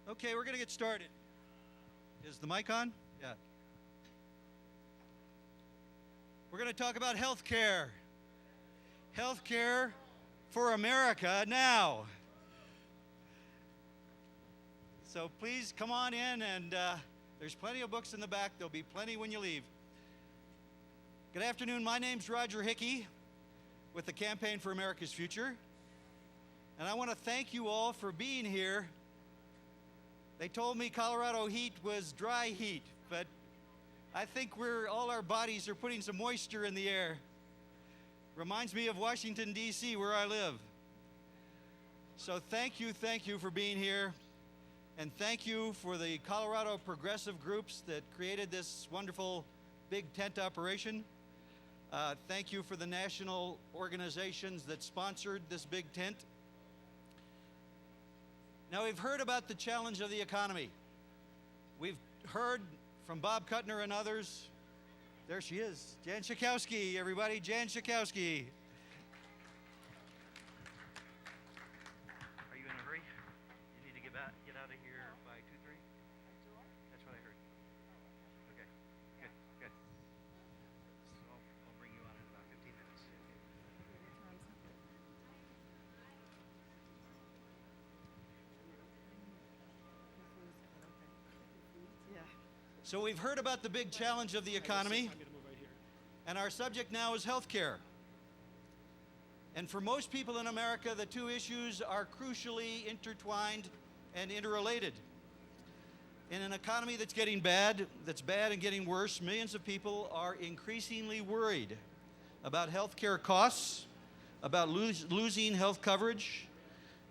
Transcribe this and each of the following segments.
Okay, we're going to get started. Is the mic on? Yeah. We're going to talk about healthcare. Healthcare for America now. So please come on in, and there's plenty of books in the back. There'll be plenty when you leave. Good afternoon. My name's Roger Hickey with the Campaign for America's Future. And I want to thank you all for being here. They told me Colorado heat was dry heat, but I think all our bodies are putting some moisture in the air. Reminds me of Washington, D.C., where I live. So thank you for being here. And thank you for the Colorado progressive groups that created this wonderful big tent operation. Thank you for the national organizations that sponsored this big tent. Now, we've heard about the challenge of the economy. We've heard from Bob Kuttner and others. There she is, Jan Schakowsky, everybody, Jan Schakowsky. Are you in a hurry? You need to get out of here by 2:30? That's what I heard. Okay, good. So I'll bring you on in about 15 minutes. So we've heard about the big challenge of the economy, and our subject now is healthcare. And for most people in America, the two issues are crucially intertwined and interrelated. In an economy that's bad and getting worse, millions of people are increasingly worried about healthcare costs, about losing health coverage,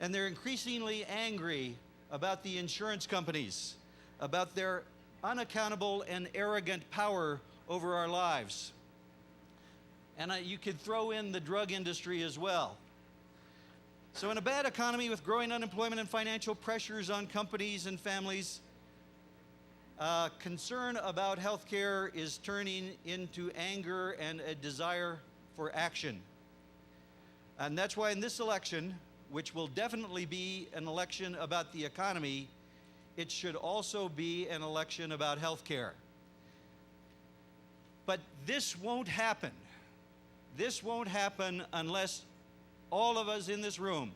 and they're increasingly angry about the insurance companies, about their unaccountable and arrogant power over our lives. And you could throw in the drug industry as well. So in a bad economy with growing unemployment and financial pressures on companies and families, concern about healthcare is turning into anger and a desire for action. And that's why in this election, which will definitely be an election about the economy, it should also be an election about health care. But this won't happen. This won't happen unless all of us in this room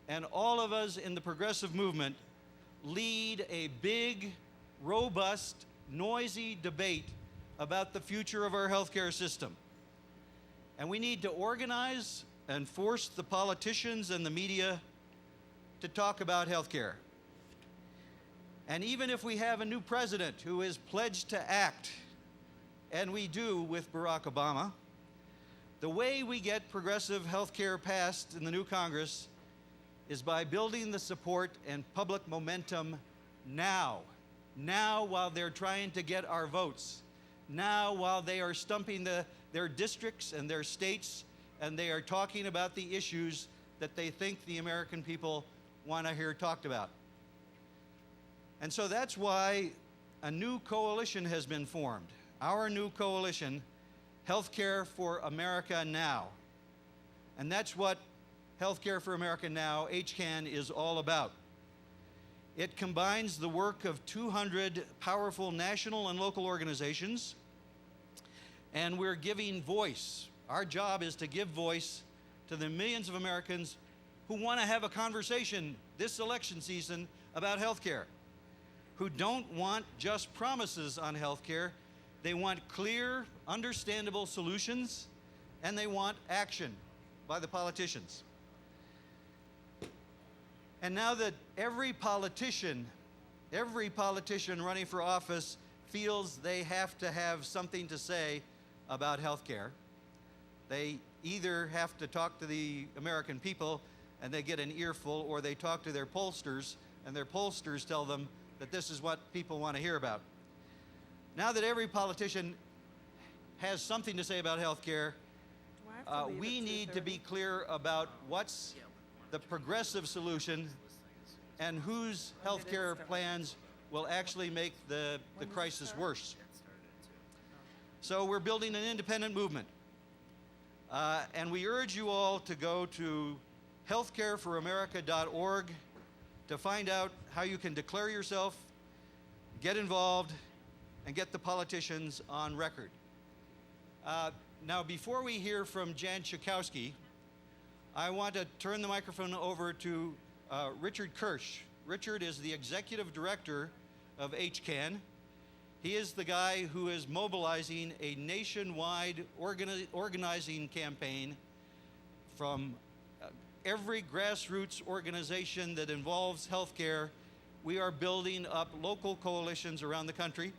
and all of us in the progressive movement lead a big, robust, noisy debate about the future of our healthcare system. And we need to organize and force the politicians and the media to talk about healthcare. And even if we have a new president who is pledged to act, and we do with Barack Obama, the way we get progressive health care passed in the new Congress is by building the support and public momentum now while they're trying to get our votes, now while they are stumping their districts and their states, and they are talking about the issues that they think the American people want to hear talked about. And so that's why a new coalition has been formed. Our new coalition, Healthcare for America Now. And that's what Healthcare for America Now, HCAN, is all about. It combines the work of 200 powerful national and local organizations, and we're giving voice. Our job is to give voice to the millions of Americans who want to have a conversation this election season about healthcare, who don't want just promises on healthcare. They want clear, understandable solutions, and they want action by the politicians. And now that every politician running for office feels they have to have something to say about healthcare, they either have to talk to the American people and they get an earful, or they talk to their pollsters and their pollsters tell them that this is what people want to hear about. Now that every politician has something to say about health care, we need to be clear about what's the progressive solution and whose health care plans will actually make the crisis worse. So we're building an independent movement. And we urge you all to go to healthcareforamerica.org to find out how you can declare yourself, get involved, and get the politicians on record. Now, before we hear from Jan Schakowsky, I want to turn the microphone over to Richard Kirsch. Richard is the executive director of HCAN. He is the guy who is mobilizing a nationwide organizing campaign from every grassroots organization that involves healthcare. We are building up local coalitions around the country,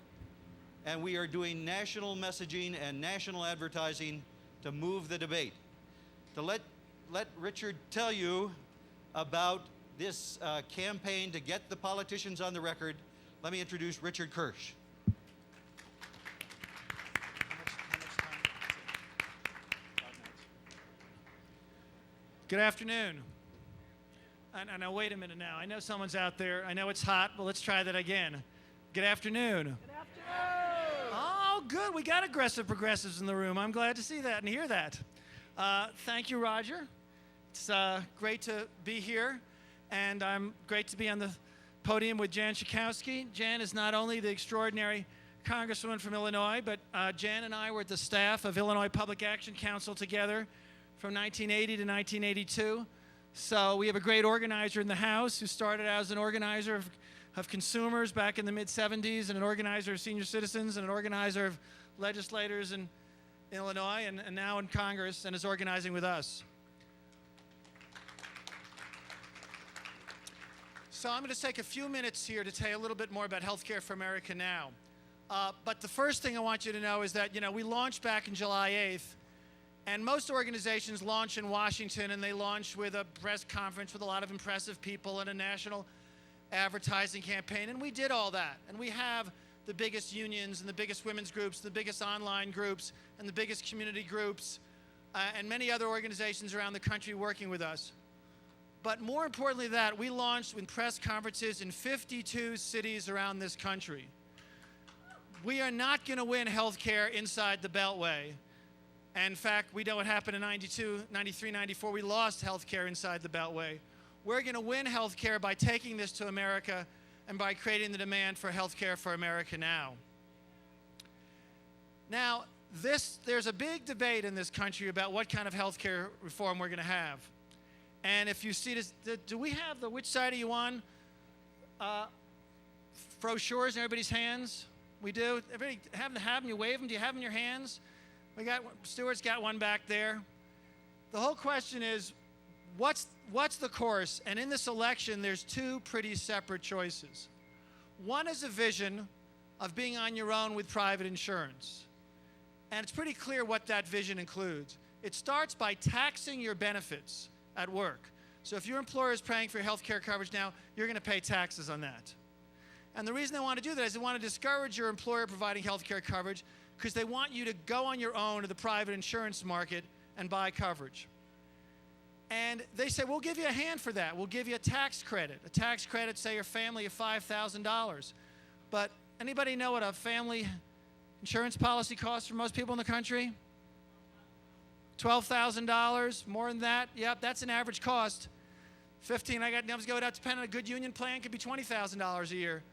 and we are doing national messaging and national advertising to move the debate. To let Richard tell you about this campaign to get the politicians on the record, let me introduce Richard Kirsch. Good afternoon. And now wait a minute now. I know someone's out there. I know it's hot, but let's try that again. Good afternoon. Good afternoon. Oh, good. We got aggressive progressives in the room. I'm glad to see that and hear that. Thank you, Roger. It's great to be here, and I'm great to be on the podium with Jan Schakowsky. Jan is not only the extraordinary Congresswoman from Illinois, but Jan and I were the staff of Illinois Public Action Council together from 1980 to 1982. So we have a great organizer in the House who started out as an organizer of consumers back in the mid-'70s, and an organizer of senior citizens, and an organizer of legislators in Illinois, and now in Congress, and is organizing with us. So I'm going to take a few minutes here to tell you a little bit more about Healthcare for America Now. But the first thing I want you to know is that, we launched back in July 8th, and most organizations launch in Washington, and they launch with a press conference with a lot of impressive people and a national advertising campaign, and we did all that. And we have the biggest unions and the biggest women's groups, the biggest online groups, and the biggest community groups, and many other organizations around the country working with us. But more importantly than that, we launched with press conferences in 52 cities around this country. We are not going to win healthcare inside the Beltway. And in fact, we know what happened in 92, 93, 94. We lost healthcare inside the Beltway. We're going to win healthcare by taking this to America and by creating the demand for Healthcare for America Now. Now, there's a big debate in this country about what kind of healthcare reform we're going to have. And if you see this, do we have which side are you on? Brochures in everybody's hands? We do? Everybody have them? You wave them? Do you have them in your hands? Stuart's got one back there. The whole question is, what's the course? And in this election, there's two pretty separate choices. One is a vision of being on your own with private insurance. And it's pretty clear what that vision includes. It starts by taxing your benefits at work. So if your employer is paying for your health care coverage now, you're going to pay taxes on that. And the reason they want to do that is they want to discourage your employer providing health care coverage, because they want you to go on your own to the private insurance market and buy coverage. And they say, we'll give you a hand for that. We'll give you a tax credit. A tax credit, say, your family of $5,000. But anybody know what a family insurance policy costs for most people in the country? $12,000, more than that? Yep, that's an average cost. 15, I got numbers go out, depending on a good union plan, could be $20,000 a year.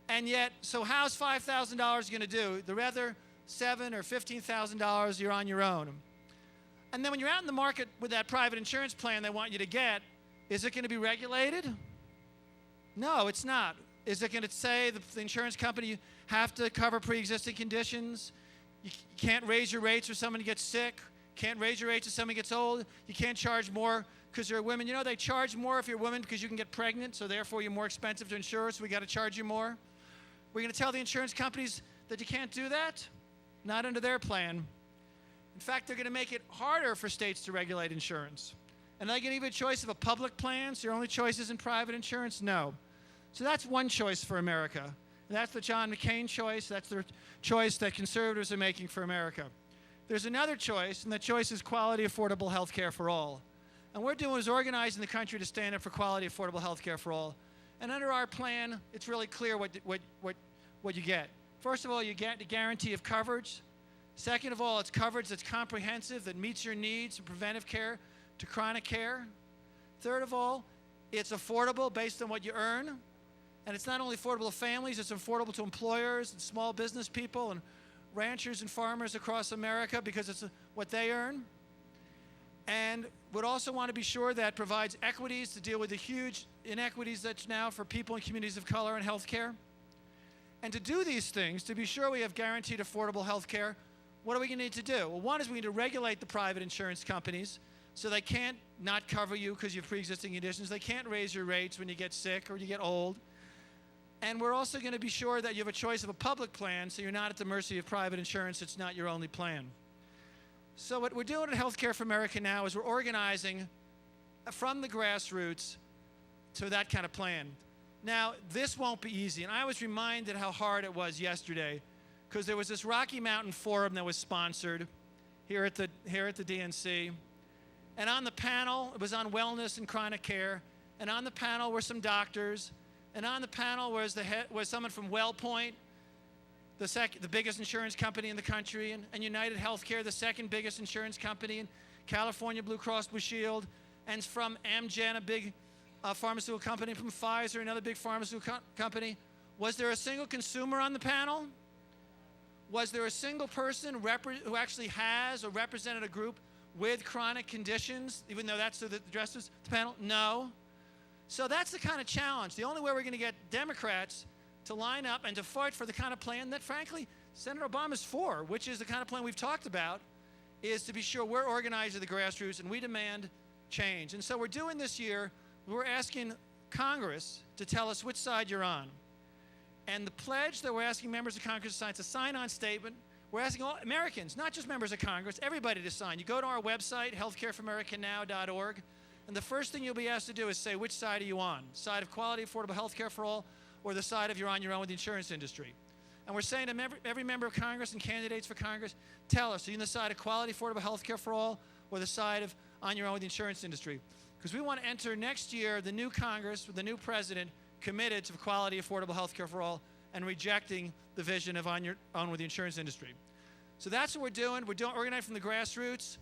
And yet, so how's $5,000 going to do? The other $7,000 or $15,000, you're on your own. And then when you're out in the market with that private insurance plan they want you to get, is it going to be regulated? No, it's not. Is it going to say the insurance company you have to cover pre-existing conditions? You can't raise your rates if someone gets sick. Can't raise your rates if someone gets old. You can't charge more because you're a woman. They charge more if you're a woman because you can get pregnant, so therefore you're more expensive to insure, so we got to charge you more. We're going to tell the insurance companies that you can't do that? Not under their plan. In fact, they're going to make it harder for states to regulate insurance. And are they going to give you a choice of a public plan, so your only choice is in private insurance? No. So that's one choice for America. And that's the John McCain choice. That's the choice that conservatives are making for America. There's another choice, and the choice is quality, affordable health care for all. And what we're doing is organizing the country to stand up for quality, affordable health care for all. And under our plan, it's really clear what you get. First of all, you get the guarantee of coverage. Second of all, it's coverage that's comprehensive, that meets your needs from preventive care to chronic care. Third of all, It's affordable based on what you earn. And it's not only affordable to families, it's affordable to employers and small business people and ranchers and farmers across America because it's what they earn. And would also want to be sure that provides equities to deal with the huge inequities that's now for people in communities of color in health care. And to do these things, to be sure we have guaranteed affordable health care, what are we going to need to do? Well, one is we need to regulate the private insurance companies so they can't not cover you because you have pre-existing conditions. They can't raise your rates when you get sick or you get old. And we're also going to be sure that you have a choice of a public plan so you're not at the mercy of private insurance. It's not your only plan. So what we're doing at Healthcare for America now is we're organizing from the grassroots to that kind of plan. Now, this won't be easy. And I was reminded how hard it was yesterday because there was this Rocky Mountain Forum that was sponsored here at the DNC. And on the panel, it was on wellness and chronic care. And on the panel were some doctors. And on the panel was someone from WellPoint, the biggest insurance company in the country, and United Healthcare, the second biggest insurance company, and California Blue Cross Blue Shield, and from Amgen, a big pharmaceutical company, from Pfizer, another big pharmaceutical company. Was there a single consumer on the panel? Was there a single person who actually has or represented a group with chronic conditions, even though that's who addresses the panel? No. So that's the kind of challenge. The only way we're going to get Democrats to line up and to fight for the kind of plan that, frankly, Senator Obama's for, which is the kind of plan we've talked about, is to be sure we're organized at the grassroots and we demand change. And so we're doing this year, we're asking Congress to tell us which side you're on. And the pledge that we're asking members of Congress to sign, it's a sign-on statement. We're asking all Americans, not just members of Congress, everybody to sign. You go to our website, healthcareforamericanow.org, and the first thing you'll be asked to do is say, which side are you on? Side of quality, affordable health care for all, or the side of you're on your own with the insurance industry? And we're saying to every member of Congress and candidates for Congress, tell us, are you on the side of quality, affordable health care for all, or the side of on your own with the insurance industry? Because we want to enter next year the new Congress with the new president committed to quality, affordable health care for all and rejecting the vision of on your own with the insurance industry. So that's what we're doing. We're organizing from the grassroots.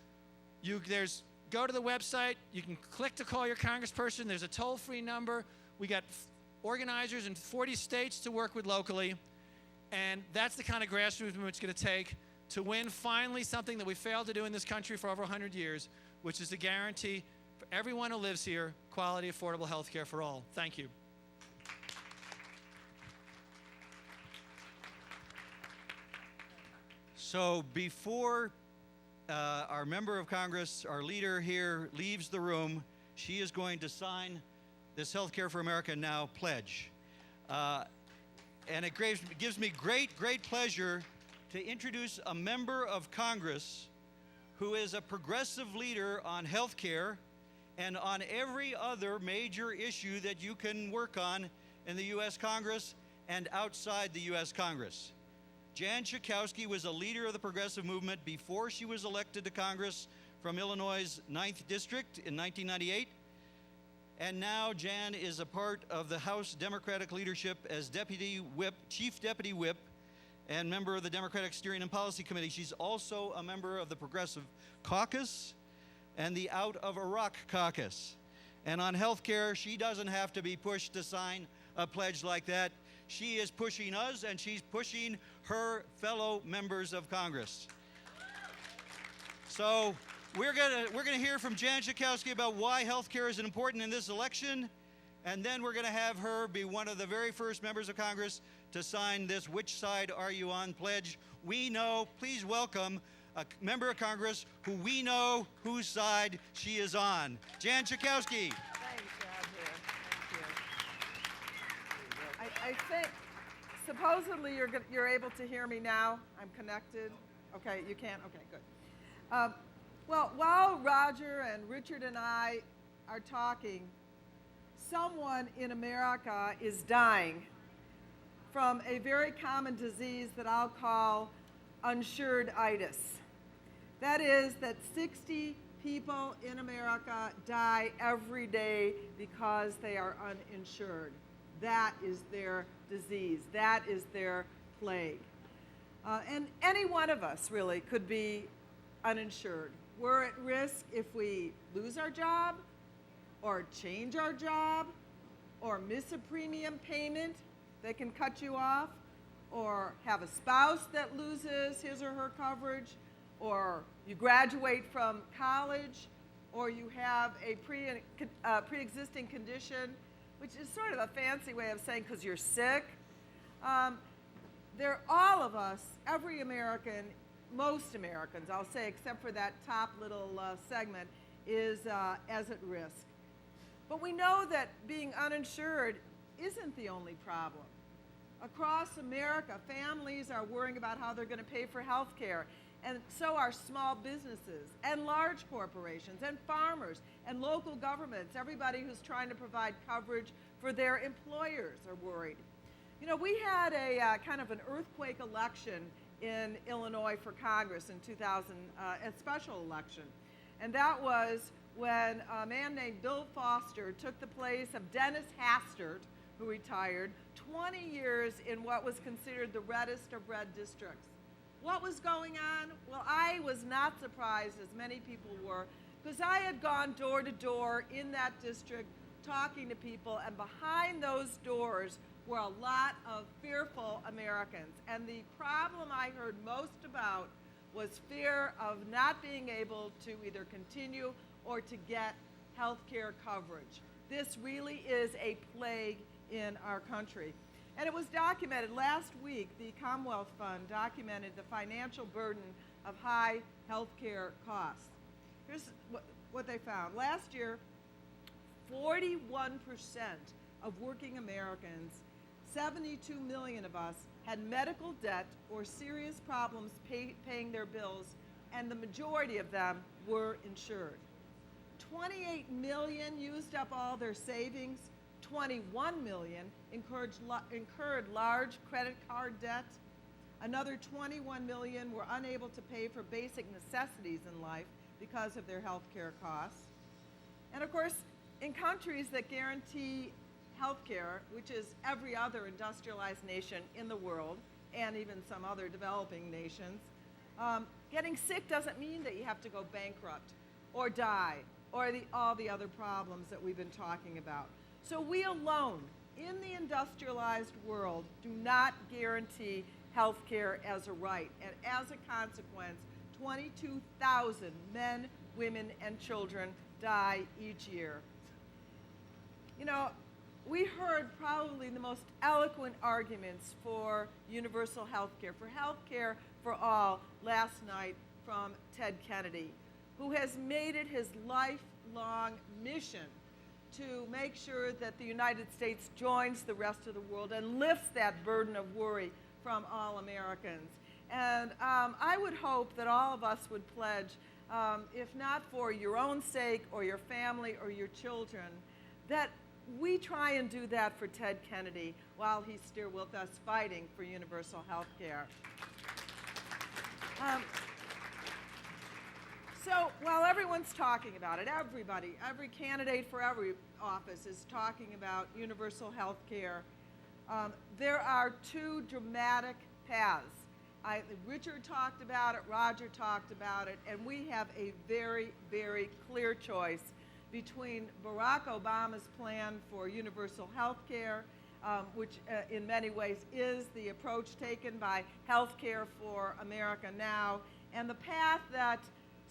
Go to the website. You can click to call your congressperson. There's a toll-free number. We got organizers in 40 states to work with locally. And that's the kind of grassroots movement it's going to take to win finally something that we failed to do in this country for over 100 years, which is to guarantee for everyone who lives here quality, affordable health care for all. Thank you. So before our member of Congress, our leader here, leaves the room, she is going to sign this Healthcare for America Now pledge. And it gives me great pleasure to introduce a member of Congress who is a progressive leader on health care and on every other major issue that you can work on in the U.S. Congress and outside the U.S. Congress. Jan Schakowsky was a leader of the progressive movement before she was elected to Congress from Illinois' 9th District in 1998. And now Jan is a part of the House Democratic leadership as Deputy Whip, Chief Deputy Whip, and member of the Democratic Steering and Policy Committee. She's also a member of the Progressive Caucus and the Out of Iraq Caucus. And on health care, she doesn't have to be pushed to sign a pledge like that. She is pushing us, and she's pushing her fellow members of Congress. So we're gonna hear from Jan Schakowsky about why health care is important in this election, and then we're gonna have her be one of the very first members of Congress to sign this "Which Side Are You On" pledge. We know, please welcome a member of Congress who we know whose side she is on. Jan Schakowsky. Thanks, Roger. Thank you. I think, supposedly you're able to hear me now. I'm connected. Okay, you can? Okay, good. Well, while Roger and Richard and I are talking, someone in America is dying from a very common disease that I'll call insured-itis. That is that 60 people in America die every day because they are uninsured. That is their disease. That is their plague. And any one of us really could be uninsured. We're at risk if we lose our job, or change our job, or miss a premium payment, they can cut you off, or have a spouse that loses his or her coverage, or you graduate from college, or you have a pre-existing condition, which is sort of a fancy way of saying because you're sick. All of us, every American, most Americans, I'll say, except for that top little segment, is as at risk. But we know that being uninsured isn't the only problem. Across America, families are worrying about how they're going to pay for health care, and so are small businesses and large corporations and farmers and local governments. Everybody who's trying to provide coverage for their employers are worried. You know, we had a kind of an earthquake election in Illinois for Congress in 2000, a special election. And that was when a man named Bill Foster took the place of Dennis Hastert, who retired, 20 years in what was considered the reddest of red districts. What was going on? Well, I was not surprised, as many people were, because I had gone door to door in that district talking to people, and behind those doors were a lot of fearful Americans. And the problem I heard most about was fear of not being able to either continue or to get health care coverage. This really is a plague in our country. And it was documented last week. The Commonwealth Fund documented the financial burden of high health care costs. Here's what they found. Last year, 41% of working Americans, 72 million of us, had medical debt or serious problems paying their bills, and the majority of them were insured. 28 million used up all their savings. 21 million incurred large credit card debt. Another 21 million were unable to pay for basic necessities in life because of their health care costs. And of course, in countries that guarantee health care, which is every other industrialized nation in the world, and even some other developing nations, getting sick doesn't mean that you have to go bankrupt or die or all the other problems that we've been talking about. So we alone, in the industrialized world, do not guarantee health care as a right. And as a consequence, 22,000 men, women, and children die each year. You know, we heard probably the most eloquent arguments for universal health care for all last night from Ted Kennedy, who has made it his lifelong mission to make sure that the United States joins the rest of the world and lifts that burden of worry from all Americans. And I would hope that all of us would pledge, if not for your own sake or your family or your children, that we try and do that for Ted Kennedy while he's still with us fighting for universal health care. So while everyone's talking about it, every candidate for every office is talking about universal health care, there are two dramatic paths. Richard talked about it, Roger talked about it, and we have a very, very clear choice between Barack Obama's plan for universal health care, which in many ways is the approach taken by Health Care for America Now, and the path that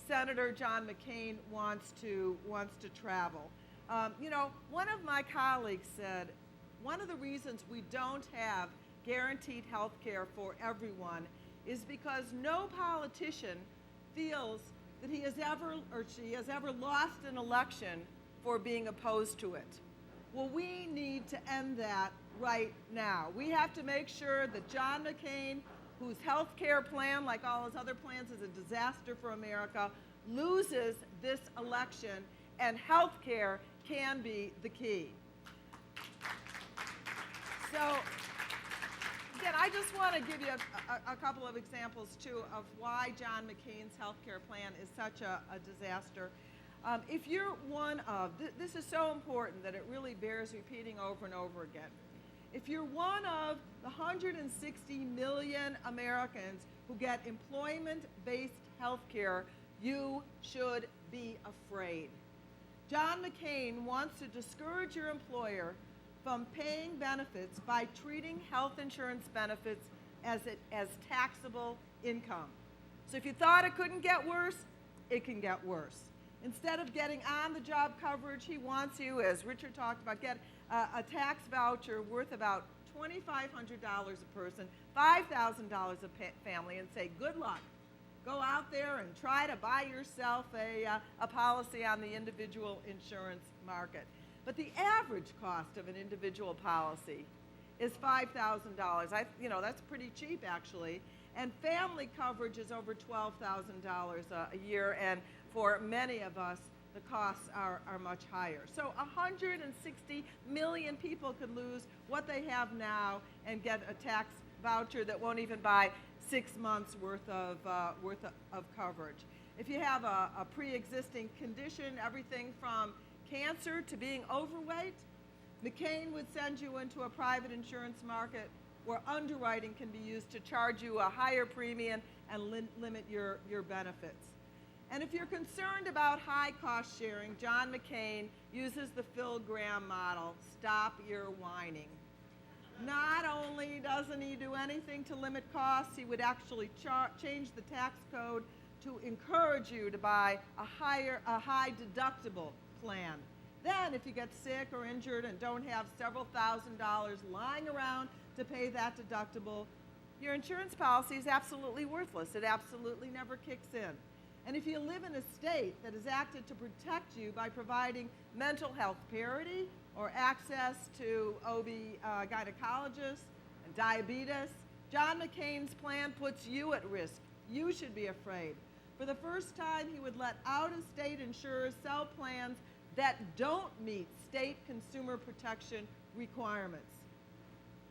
Senator John McCain wants to travel. You know, one of my colleagues said, one of the reasons we don't have guaranteed health care for everyone is because no politician feels that he has ever or she has ever lost an election for being opposed to it. Well, we need to end that right now. We have to make sure that John McCain, whose health care plan, like all his other plans, is a disaster for America, loses this election, and health care can be the key. So, again, I just want to give you a couple of examples, too, of why John McCain's health care plan is such a disaster. If you're one of, this is so important that it really bears repeating over and over again. If you're one of the 160 million Americans who get employment-based health care, you should be afraid. John McCain wants to discourage your employer from paying benefits by treating health insurance benefits as taxable income. So if you thought it couldn't get worse, it can get worse. Instead of getting on-the-job coverage, he wants you, as Richard talked about, get a tax voucher worth about $2,500 a person, $5,000 a family, and say, good luck. Go out there and try to buy yourself a policy on the individual insurance market. But the average cost of an individual policy is $5,000. That's pretty cheap, actually. And family coverage is over $12,000 a year, and for many of us, the costs are much higher. So 160 million people could lose what they have now and get a tax voucher that won't even buy 6 months worth of coverage. If you have a pre-existing condition, everything from cancer to being overweight, McCain would send you into a private insurance market where underwriting can be used to charge you a higher premium and limit your benefits. And if you're concerned about high cost sharing, John McCain uses the Phil Graham model, stop your whining. Not only doesn't he do anything to limit costs, he would actually change the tax code to encourage you to buy a high deductible plan. Then if you get sick or injured and don't have several $1,000s lying around to pay that deductible, your insurance policy is absolutely worthless. It absolutely never kicks in. And if you live in a state that has acted to protect you by providing mental health parity or access to OB gynecologists and diabetes, John McCain's plan puts you at risk. You should be afraid. For the first time, he would let out-of-state insurers sell plans that don't meet state consumer protection requirements.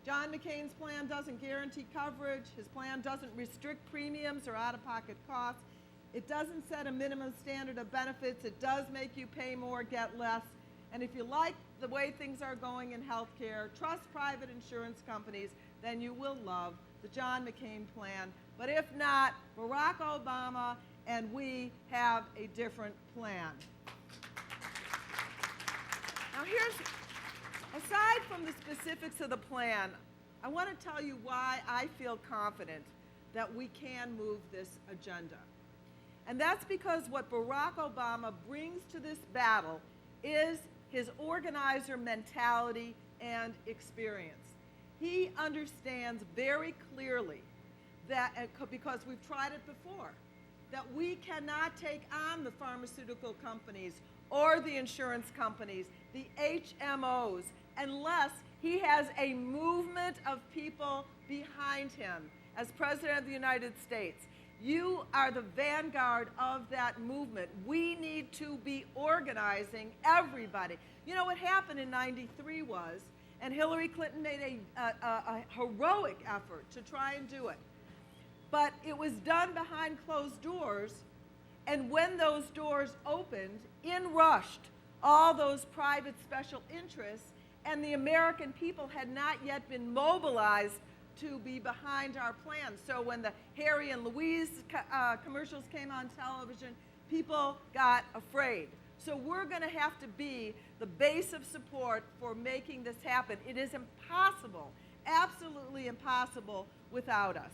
John McCain's plan doesn't guarantee coverage. His plan doesn't restrict premiums or out-of-pocket costs. It doesn't set a minimum standard of benefits. It does make you pay more, get less. And if you like the way things are going in healthcare, trust private insurance companies, then you will love the John McCain plan. But if not, Barack Obama and we have a different plan. Now aside from the specifics of the plan, I want to tell you why I feel confident that we can move this agenda. And that's because what Barack Obama brings to this battle is his organizer mentality and experience. He understands very clearly that, because we've tried it before, that we cannot take on the pharmaceutical companies or the insurance companies, the HMOs, unless he has a movement of people behind him as President of the United States. You are the vanguard of that movement. We need to be organizing everybody. You know what happened in '93 was, and Hillary Clinton made a heroic effort to try and do it, but it was done behind closed doors, and when those doors opened, in rushed all those private special interests, and the American people had not yet been mobilized to be behind our plan. So when the Harry and Louise commercials came on television, people got afraid. So we're going to have to be the base of support for making this happen. It is impossible, absolutely impossible without us.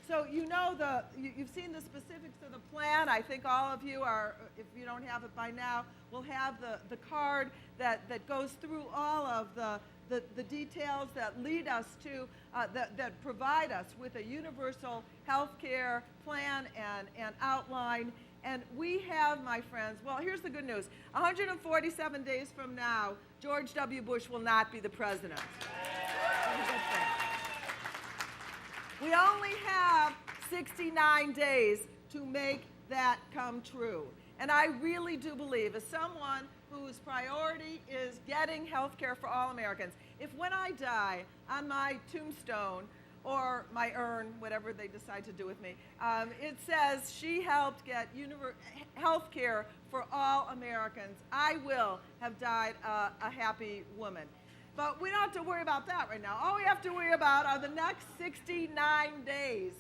So you know you've seen the specifics of the plan. I think all of you are, if you don't have it by now, will have the card that goes through all of the details that lead us to, that provide us with a universal health care plan and outline. And we have, my friends, well, here's the good news. 147 days from now, George W. Bush will not be the president. We only have 69 days to make that come true. And I really do believe, as someone whose priority is getting health care for all Americans, if when I die on my tombstone or my urn, whatever they decide to do with me, it says she helped get health care for all Americans, I will have died a happy woman. But we don't have to worry about that right now. All we have to worry about are the next 69 days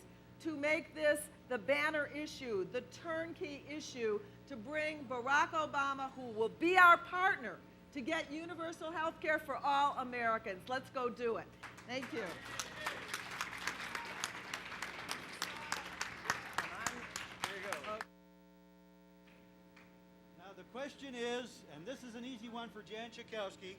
to make this the banner issue, the turnkey issue, to bring Barack Obama, who will be our partner, to get universal health care for all Americans. Let's go do it. Thank you. Now the question is, and this is an easy one for Jan Schakowsky,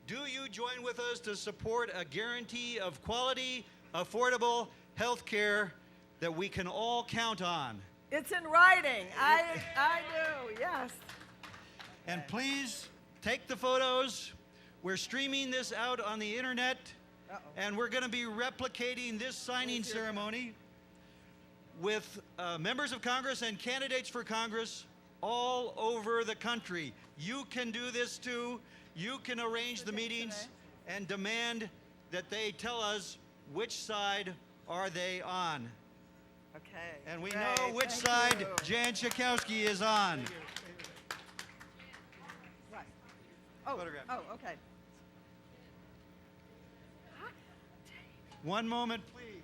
do you join with us to support a guarantee of quality, affordable health care that we can all count on? It's in writing. I do, yes. And please take the photos. We're streaming this out on the internet, and we're going to be replicating this signing ceremony with members of Congress and candidates for Congress all over the country. You can do this too. You can arrange the meetings and demand that they tell us which side are they on. Okay. And we know which side Jan Schakowsky is on. What? Oh, Photograph. oh, okay. One moment, please.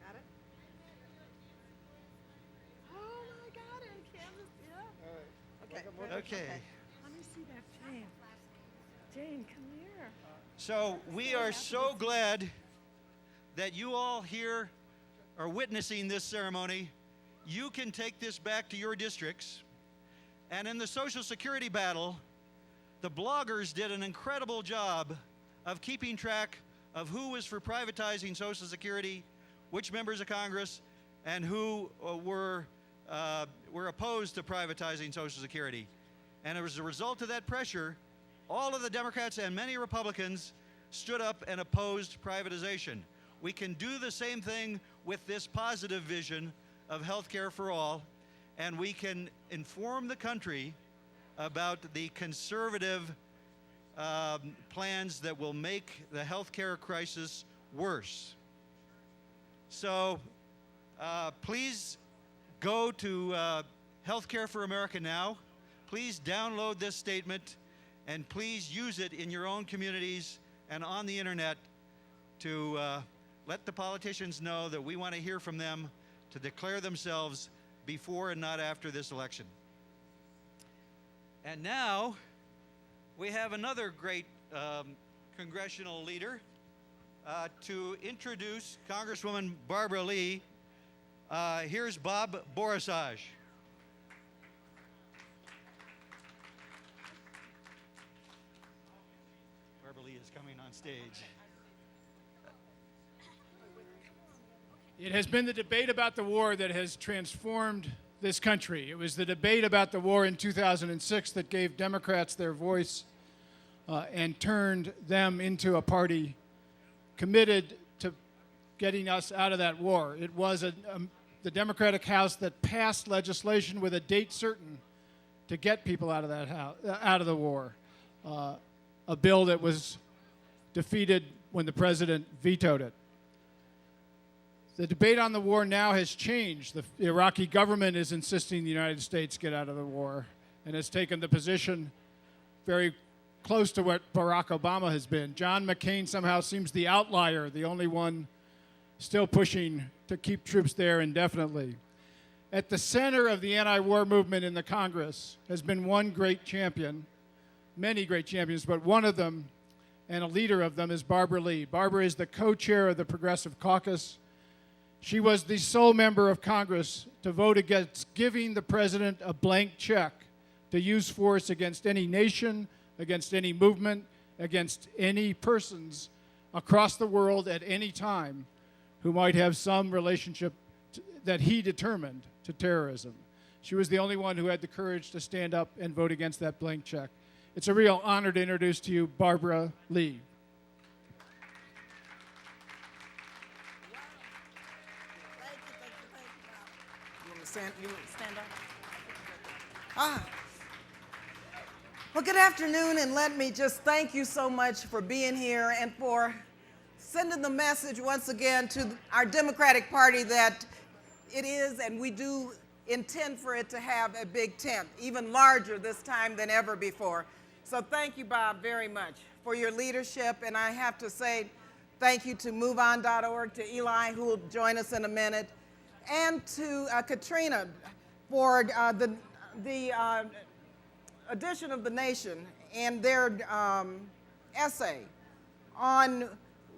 Got it? Oh my God, in Kansas, yeah. Okay. Okay. Let me see that, Jane. Jane, come here. So we are so glad that you all here are witnessing this ceremony. You can take this back to your districts. And in the Social Security battle, the bloggers did an incredible job of keeping track of who was for privatizing Social Security, which members of Congress, and who were opposed to privatizing Social Security. And as a result of that pressure, all of the Democrats and many Republicans stood up and opposed privatization. We can do the same thing with this positive vision of health care for all, and we can inform the country about the conservative plans that will make the health care crisis worse. So please go to Health Care for America Now. Please download this statement, and please use it in your own communities and on the internet to let the politicians know that we want to hear from them to declare themselves before and not after this election. And now we have another great congressional leader to introduce Congresswoman Barbara Lee. Here's Bob Borisage. Barbara Lee is coming on stage. It has been the debate about the war that has transformed this country. It was the debate about the war in 2006 that gave Democrats their voice and turned them into a party committed to getting us out of that war. It was the Democratic House that passed legislation with a date certain to get people out of that house, out of the war. A bill that was defeated when the president vetoed it. The debate on the war now has changed. The Iraqi government is insisting the United States get out of the war and has taken the position very close to what Barack Obama has been. John McCain somehow seems the outlier, the only one still pushing to keep troops there indefinitely. At the center of the anti-war movement in the Congress has been one great champion, many great champions, but one of them and a leader of them is Barbara Lee. Barbara is the co-chair of the Progressive Caucus. She was the sole member of Congress to vote against giving the president a blank check to use force against any nation, against any movement, against any persons across the world at any time who might have some relationship that he determined to terrorism. She was the only one who had the courage to stand up and vote against that blank check. It's a real honor to introduce to you Barbara Lee. You want to stand up? Well, good afternoon, and let me just thank you so much for being here and for sending the message once again to our Democratic Party that it is, and we do intend for it to have a big tent, even larger this time than ever before. So thank you, Bob, very much for your leadership. And I have to say thank you to MoveOn.org, to Eli, who will join us in a minute, and to Katrina for the edition of The Nation and their essay on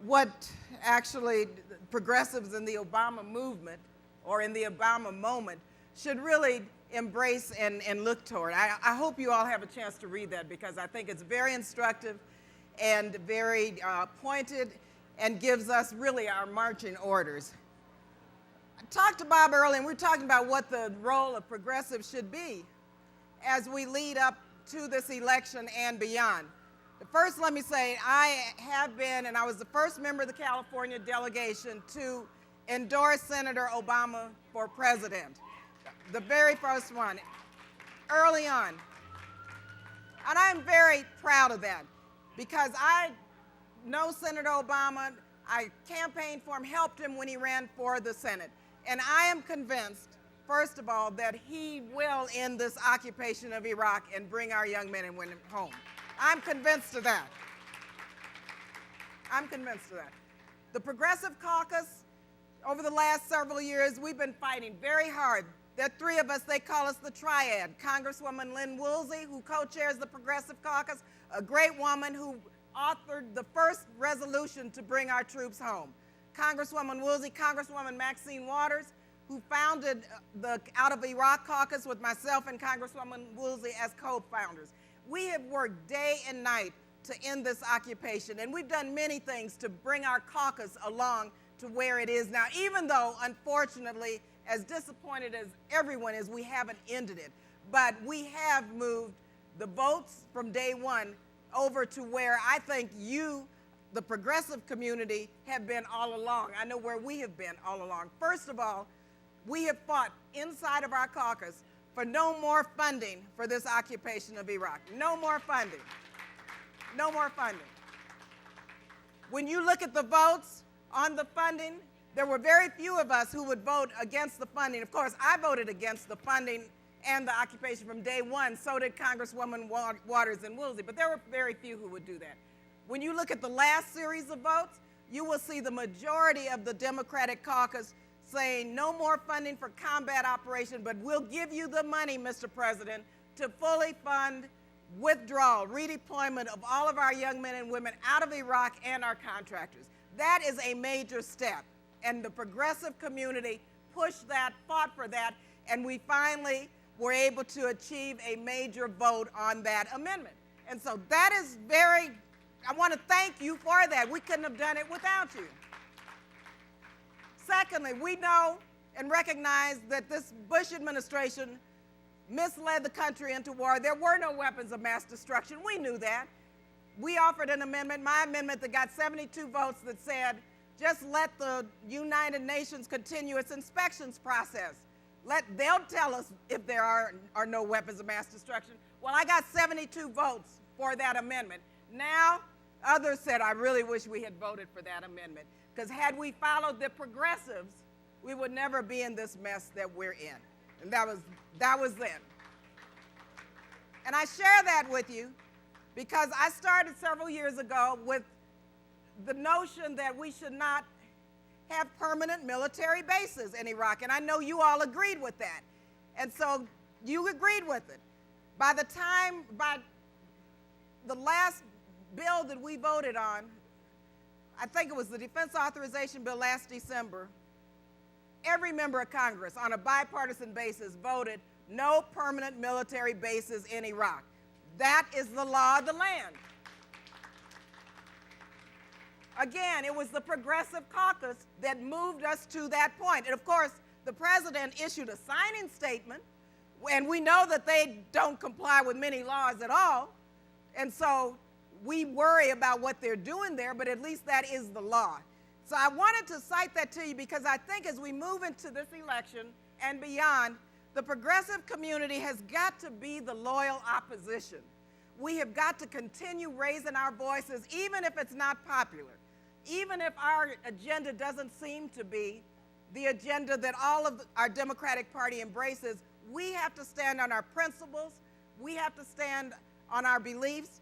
what actually progressives in the Obama movement or in the Obama moment should really embrace and look toward. I hope you all have a chance to read that, because I think it's very instructive and very pointed and gives us really our marching orders. I talked to Bob earlier, and we were talking about what the role of progressives should be as we lead up to this election and beyond. First, let me say, I have been, and I was the first member of the California delegation to endorse Senator Obama for president. The very first one, early on. And I'm very proud of that, because I know Senator Obama. I campaigned for him, helped him when he ran for the Senate. And I am convinced, first of all, that he will end this occupation of Iraq and bring our young men and women home. I'm convinced of that. I'm convinced of that. The Progressive Caucus, over the last several years, we've been fighting very hard. There are three of us, they call us the Triad. Congresswoman Lynn Woolsey, who co-chairs the Progressive Caucus, a great woman who authored the first resolution to bring our troops home. Congresswoman Woolsey, Congresswoman Maxine Waters, who founded the Out of Iraq Caucus with myself and Congresswoman Woolsey as co-founders. We have worked day and night to end this occupation, and we've done many things to bring our caucus along to where it is now, even though, unfortunately, as disappointed as everyone is, we haven't ended it. But we have moved the votes from day one over to where I think you, the progressive community, have been all along. I know where we have been all along. First of all, we have fought inside of our caucus for no more funding for this occupation of Iraq. No more funding. No more funding. When you look at the votes on the funding, there were very few of us who would vote against the funding. Of course, I voted against the funding and the occupation from day one. So did Congresswoman Waters and Woolsey, but there were very few who would do that. When you look at the last series of votes, you will see the majority of the Democratic caucus saying no more funding for combat operation, but we'll give you the money, Mr. President, to fully fund withdrawal, redeployment of all of our young men and women out of Iraq and our contractors. That is a major step, and the progressive community pushed that, fought for that, and we finally were able to achieve a major vote on that amendment. And so that is I want to thank you for that. We couldn't have done it without you. Secondly, we know and recognize that this Bush administration misled the country into war. There were no weapons of mass destruction. We knew that. We offered an amendment, my amendment, that got 72 votes that said, just let the United Nations continue its inspections process. They'll tell us if there are no weapons of mass destruction. Well, I got 72 votes for that amendment. Now, others said, I really wish we had voted for that amendment, because had we followed the progressives, we would never be in this mess that we're in. And that was then. And I share that with you because I started several years ago with the notion that we should not have permanent military bases in Iraq. And I know you all agreed with that. And so you agreed with it. By the last bill that we voted on, I think it was the Defense Authorization Bill last December, every member of Congress on a bipartisan basis voted no permanent military bases in Iraq. That is the law of the land. Again, it was the Progressive Caucus that moved us to that point. And of course, the president issued a signing statement, and we know that they don't comply with many laws at all. And so we worry about what they're doing there, but at least that is the law. So I wanted to cite that to you because I think as we move into this election and beyond, the progressive community has got to be the loyal opposition. We have got to continue raising our voices, even if it's not popular, even if our agenda doesn't seem to be the agenda that all of our Democratic Party embraces. We have to stand on our principles. We have to stand on our beliefs.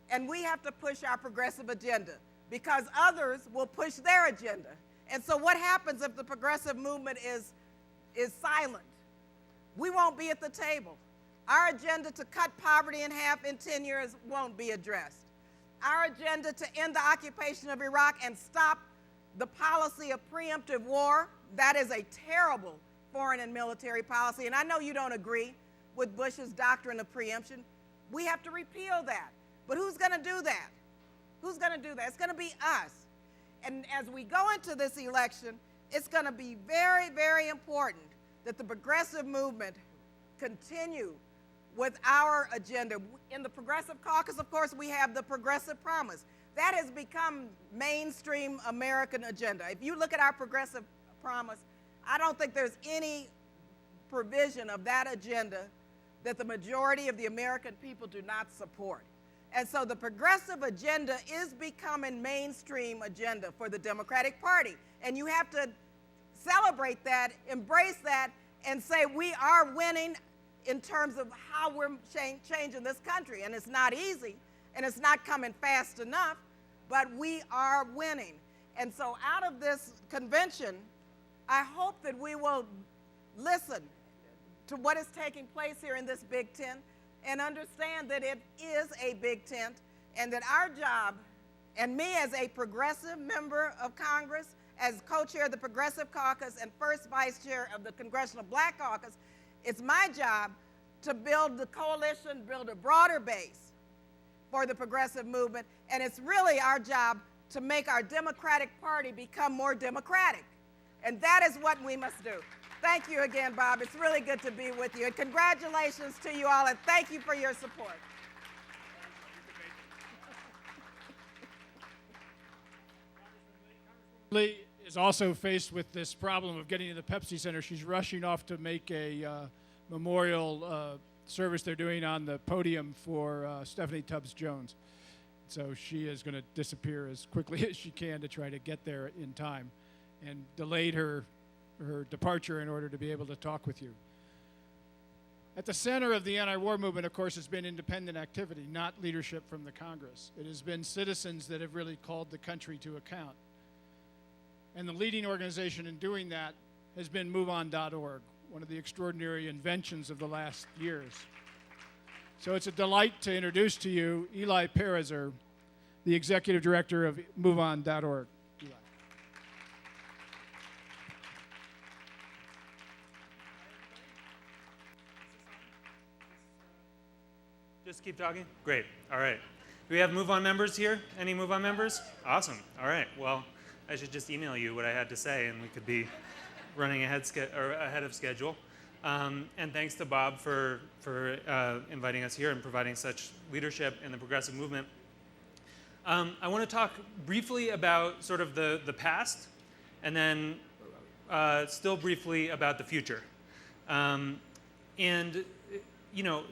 and we have to push our progressive agenda because others will push their agenda. And so what happens if the progressive movement is silent? We won't be at the table. Our agenda to cut poverty in half in 10 years won't be addressed. Our agenda to end the occupation of Iraq and stop the policy of preemptive war, that is a terrible foreign and military policy. And I know you don't agree with Bush's doctrine of preemption. We have to repeal that. But who's going to do that? Who's going to do that? It's going to be us. And as we go into this election, it's going to be very, very important that the progressive movement continue with our agenda. In the Progressive Caucus, of course, we have the Progressive Promise. That has become mainstream American agenda. If you look at our Progressive Promise, I don't think there's any provision of that agenda that the majority of the American people do not support. And so the progressive agenda is becoming mainstream agenda for the Democratic Party. And you have to celebrate that, embrace that, and say we are winning in terms of how we're changing this country. And it's not easy, and it's not coming fast enough, but we are winning. And so out of this convention, I hope that we will listen to what is taking place here in this Big Tent and understand that it is a big tent and that our job, and me as a progressive member of Congress, as co-chair of the Progressive Caucus and first vice chair of the Congressional Black Caucus, it's my job to build the coalition, build a broader base for the progressive movement, and it's really our job to make our Democratic Party become more democratic. And that is what we must do. Thank you again, Bob. It's really good to be with you. And congratulations to you all, and thank you for your support. Lee is also faced with this problem of getting to the Pepsi Center. She's rushing off to make a memorial service they're doing on the podium for Stephanie Tubbs Jones. So she is going to disappear as quickly as she can to try to get there in time, and delayed her departure in order to be able to talk with you. At the center of the anti-war movement, of course, has been independent activity, not leadership from the Congress. It has been citizens that have really called the country to account. And the leading organization in doing that has been MoveOn.org, one of the extraordinary inventions of the last years. So it's a delight to introduce to you Eli Pariser, the executive director of MoveOn.org. Eli. Just keep talking? Great. All right. Do we have Move On members here? Any Move On members? Awesome. All right. Well, I should just email you what I had to say, and we could be running ahead of schedule. And thanks to Bob for inviting us here and providing such leadership in the progressive movement. I want to talk briefly about sort of the past, and then still briefly about the future. And, you know,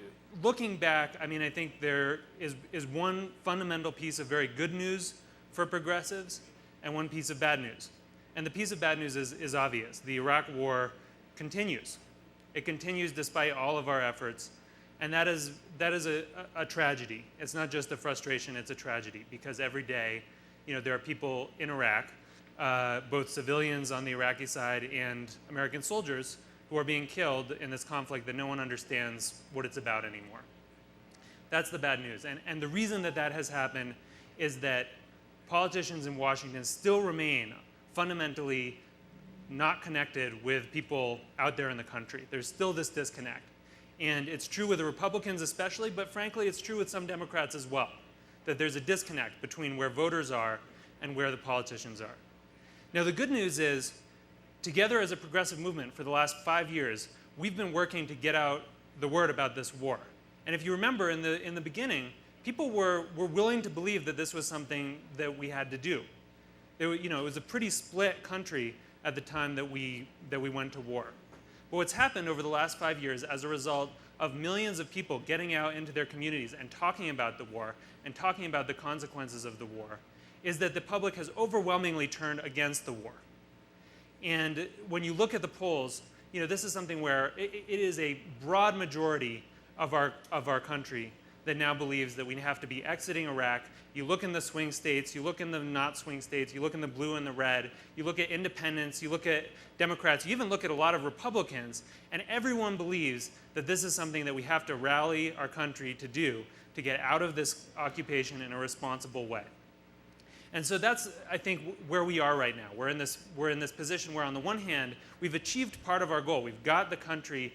looking back, I mean, I think there is one fundamental piece of very good news for progressives and one piece of bad news. And the piece of bad news is obvious. The Iraq War continues. It continues despite all of our efforts. And that is a tragedy. It's not just a frustration, it's a tragedy. Because every day, you know, there are people in Iraq, both civilians on the Iraqi side and American soldiers, who are being killed in this conflict that no one understands what it's about anymore. That's the bad news. And the reason that has happened is that politicians in Washington still remain fundamentally not connected with people out there in the country. There's still this disconnect. And it's true with the Republicans especially, but frankly, it's true with some Democrats as well, that there's a disconnect between where voters are and where the politicians are. Now, the good news is, together as a progressive movement for the last 5 years, we've been working to get out the word about this war. And if you remember, in the beginning, people were willing to believe that this was something that we had to do. It was a pretty split country at the time that we went to war. But what's happened over the last 5 years as a result of millions of people getting out into their communities and talking about the war and talking about the consequences of the war is that the public has overwhelmingly turned against the war. And when you look at the polls, you know, this is something where it is a broad majority of our country that now believes that we have to be exiting Iraq. You look in the swing states, you look in the not swing states, you look in the blue and the red, you look at independents, you look at Democrats, you even look at a lot of Republicans, and everyone believes that this is something that we have to rally our country to do to get out of this occupation in a responsible way. And so that's, I think, where we are right now. We're in this position where, on the one hand, we've achieved part of our goal. We've got the country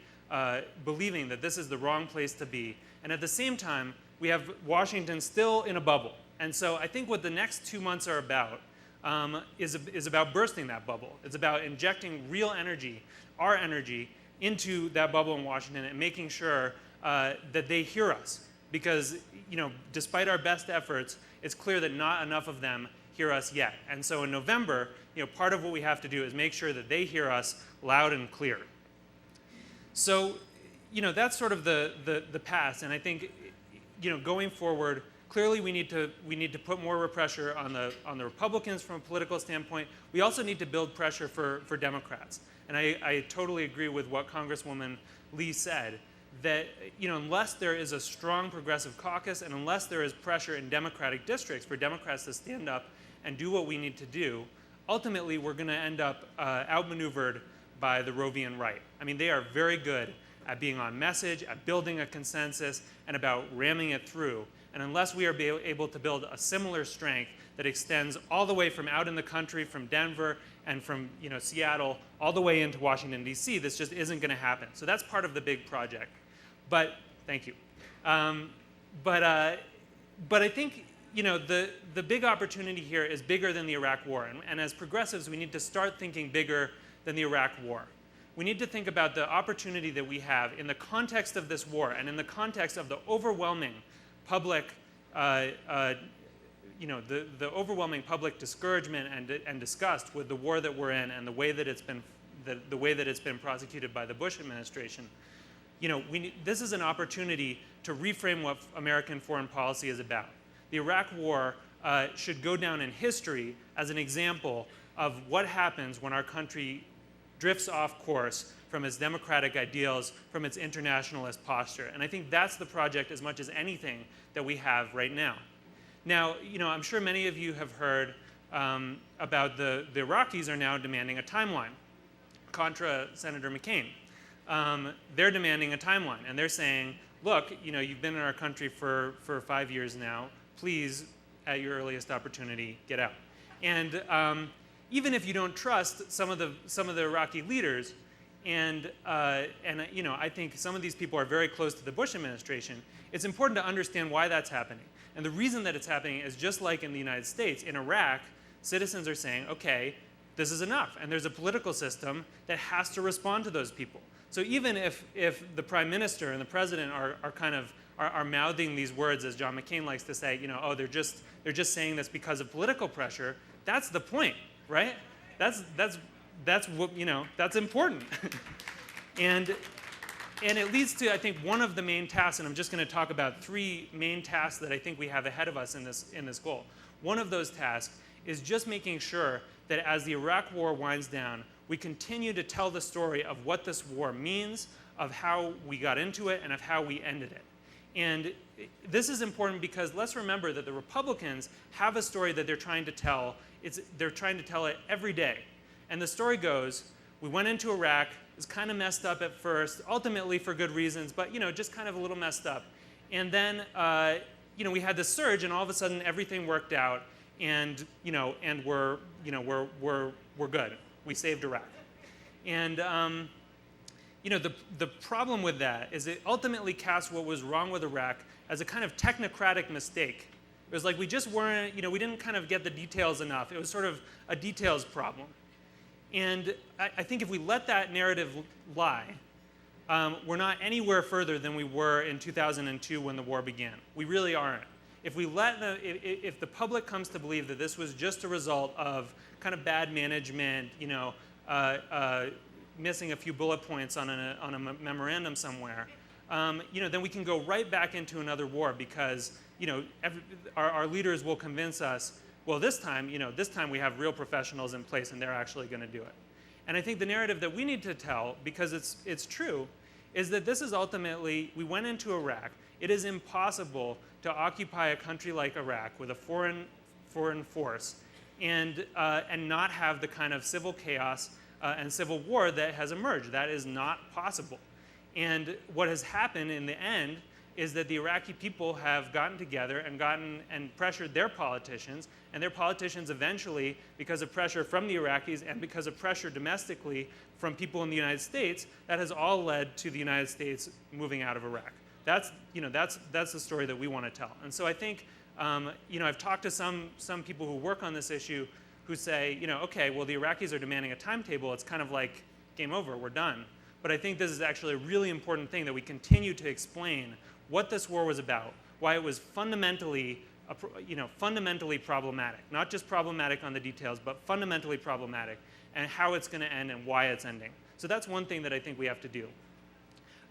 believing that this is the wrong place to be. And at the same time, we have Washington still in a bubble. And so I think what the next 2 months are about is about bursting that bubble. It's about injecting real energy, our energy, into that bubble in Washington and making sure that they hear us. Because, despite our best efforts, it's clear that not enough of them hear us yet. And so in November, part of what we have to do is make sure that they hear us loud and clear. So, that's sort of the past. And I think, going forward, clearly we need to put more pressure on the Republicans from a political standpoint. We also need to build pressure for Democrats. And I totally agree with what Congresswoman Lee said, that unless there is a strong progressive caucus and unless there is pressure in Democratic districts for Democrats to stand up and do what we need to do, ultimately we're going to end up outmaneuvered by the Rovian right. I mean, they are very good at being on message, at building a consensus, and about ramming it through. And unless we are able to build a similar strength that extends all the way from out in the country, from Denver and from Seattle, all the way into Washington, D.C., this just isn't going to happen. So that's part of the big project. But thank you. But I think the big opportunity here is bigger than the Iraq War. And as progressives, we need to start thinking bigger than the Iraq War. We need to think about the opportunity that we have in the context of this war and in the context of the overwhelming public, the overwhelming public discouragement and disgust with the war that we're in and the way that it's been prosecuted by the Bush administration. This is an opportunity to reframe what American foreign policy is about. The Iraq War should go down in history as an example of what happens when our country drifts off course from its democratic ideals, from its internationalist posture. And I think that's the project as much as anything that we have right now. Now, I'm sure many of you have heard about the Iraqis are now demanding a timeline. Contra Senator McCain. They're demanding a timeline, and they're saying, look, you've been in our country for 5 years now. Please, at your earliest opportunity, get out. And even if you don't trust some of the Iraqi leaders, and I think some of these people are very close to the Bush administration, it's important to understand why that's happening. And the reason that it's happening is just like in the United States. In Iraq, citizens are saying, okay, this is enough. And there's a political system that has to respond to those people. So even if the prime minister and the president are mouthing these words, as John McCain likes to say, oh, they're just saying this because of political pressure, that's the point, right? That's what, that's important. And it leads to, I think, one of the main tasks, and I'm just going to talk about 3 main tasks that I think we have ahead of us in this goal. One of those tasks is just making sure that as the Iraq War winds down, we continue to tell the story of what this war means, of how we got into it, and of how we ended it. And this is important because let's remember that the Republicans have a story that they're trying to tell. They're trying to tell it every day. And the story goes, we went into Iraq, it was kind of messed up at first, ultimately for good reasons, but just kind of a little messed up. And then we had this surge, and all of a sudden everything worked out, and we're good. We saved Iraq. And the problem with that is it ultimately casts what was wrong with Iraq as a kind of technocratic mistake. It was like we just weren't, we didn't kind of get the details enough. It was sort of a details problem. And I think if we let that narrative lie, we're not anywhere further than we were in 2002 when the war began. We really aren't. If the public comes to believe that this was just a result of kind of bad management, missing a few bullet points on a memorandum somewhere, then we can go right back into another war because our leaders will convince us, well, this time we have real professionals in place and they're actually going to do it. And I think the narrative that we need to tell, because it's true, is that this is ultimately, we went into Iraq. It is impossible to occupy a country like Iraq with a foreign force and not have the kind of civil chaos and civil war that has emerged. That is not possible. And what has happened in the end is that the Iraqi people have gotten together and pressured their politicians, and their politicians eventually, because of pressure from the Iraqis and because of pressure domestically from people in the United States, that has all led to the United States moving out of Iraq. That's the story that we want to tell. And so I think, I've talked to some people who work on this issue who say, okay, well, the Iraqis are demanding a timetable. It's kind of like game over, we're done. But I think this is actually a really important thing that we continue to explain what this war was about, why it was fundamentally problematic, not just problematic on the details, but fundamentally problematic, and how it's going to end and why it's ending. So that's one thing that I think we have to do.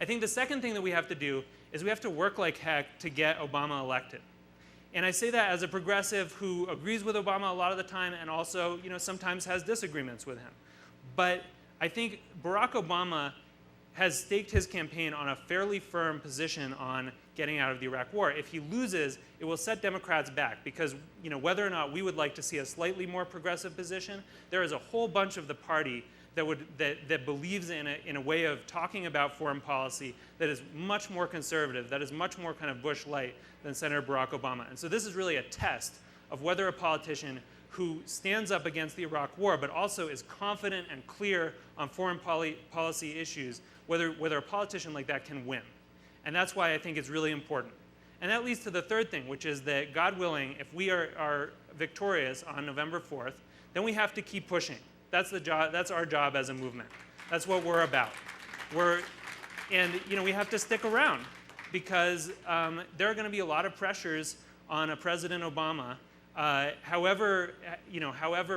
I think the second thing that we have to do is we have to work like heck to get Obama elected. And I say that as a progressive who agrees with Obama a lot of the time and also, sometimes has disagreements with him. But I think Barack Obama has staked his campaign on a fairly firm position on getting out of the Iraq War. If he loses, it will set Democrats back because, whether or not we would like to see a slightly more progressive position, there is a whole bunch of the party that believes in a way of talking about foreign policy that is much more conservative, that is much more kind of Bush-light than Senator Barack Obama. And so this is really a test of whether a politician who stands up against the Iraq War but also is confident and clear on foreign policy issues, whether a politician like that can win. And that's why I think it's really important. And that leads to the third thing, which is that, God willing, if we are victorious on November 4th, then we have to keep pushing. That's the job. That's our job as a movement. That's what we're about. We have to stick around because there are going to be a lot of pressures on a President Obama. However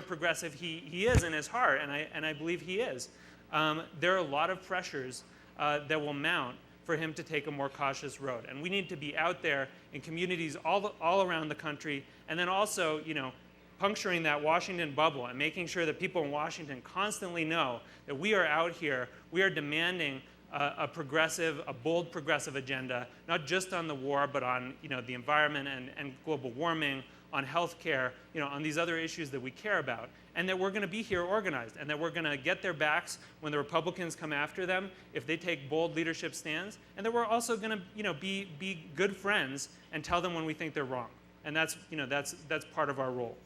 progressive he is in his heart, and I believe he is, there are a lot of pressures that will mount for him to take a more cautious road. And we need to be out there in communities all around the country, and then also, puncturing that Washington bubble and making sure that people in Washington constantly know that we are out here, we are demanding a bold progressive agenda, not just on the war, but on the environment and global warming, on healthcare, on these other issues that we care about, and that we're going to be here organized, and that we're going to get their backs when the Republicans come after them if they take bold leadership stands, and that we're also going to be good friends and tell them when we think they're wrong, and that's part of our role.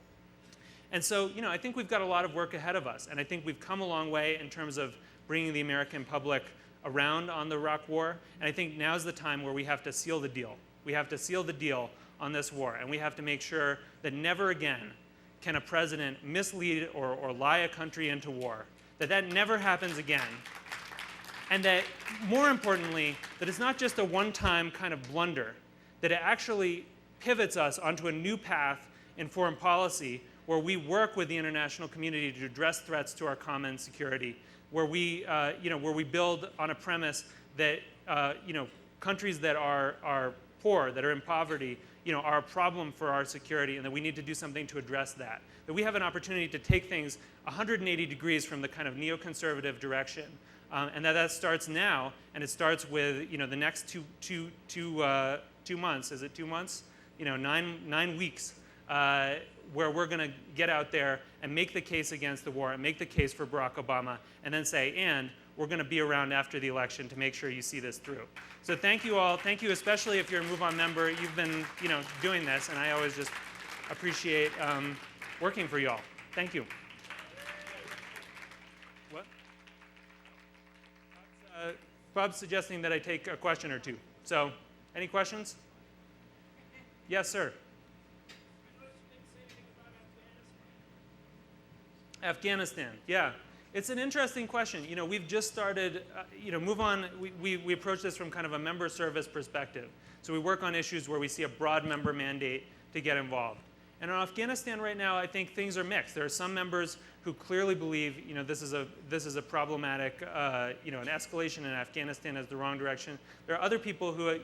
And so, I think we've got a lot of work ahead of us, and I think we've come a long way in terms of bringing the American public around on the Iraq War, and I think now's the time where we have to seal the deal. We have to seal the deal on this war, and we have to make sure that never again can a president mislead or lie a country into war, that never happens again, and that, more importantly, that it's not just a one-time kind of blunder, that it actually pivots us onto a new path in foreign policy where we work with the international community to address threats to our common security, where we build on a premise that countries that are poor, that are in poverty, are a problem for our security, and that we need to do something to address that. That we have an opportunity to take things 180 degrees from the kind of neoconservative direction, and that starts now, and it starts with the next two months. Is it 2 months? 9 weeks. Where we're going to get out there and make the case against the war and make the case for Barack Obama, and then say, and we're going to be around after the election to make sure you see this through. So thank you all. Thank you, especially if you're a Move On member. You've been, doing this, and I always just appreciate working for you all. Thank you. What? Bob's suggesting that I take a question or two. So, any questions? Yes, sir. Afghanistan, yeah. It's an interesting question. We've just started, Move On, we approach this from kind of a member service perspective. So we work on issues where we see a broad member mandate to get involved. And in Afghanistan right now, I think things are mixed. There are some members who clearly believe, this is a problematic, an escalation in Afghanistan is the wrong direction. There are other people who,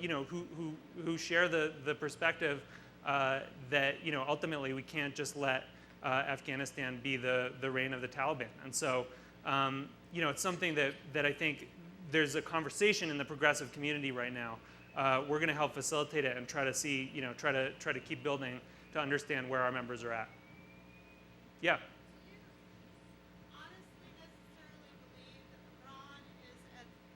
who share the perspective that, ultimately we can't just let Afghanistan be the reign of the Taliban. And so, it's something that I think there's a conversation in the progressive community right now. We're going to help facilitate it and try to see, try to keep building to understand where our members are at. Yeah. Honestly necessarily believe that Iran is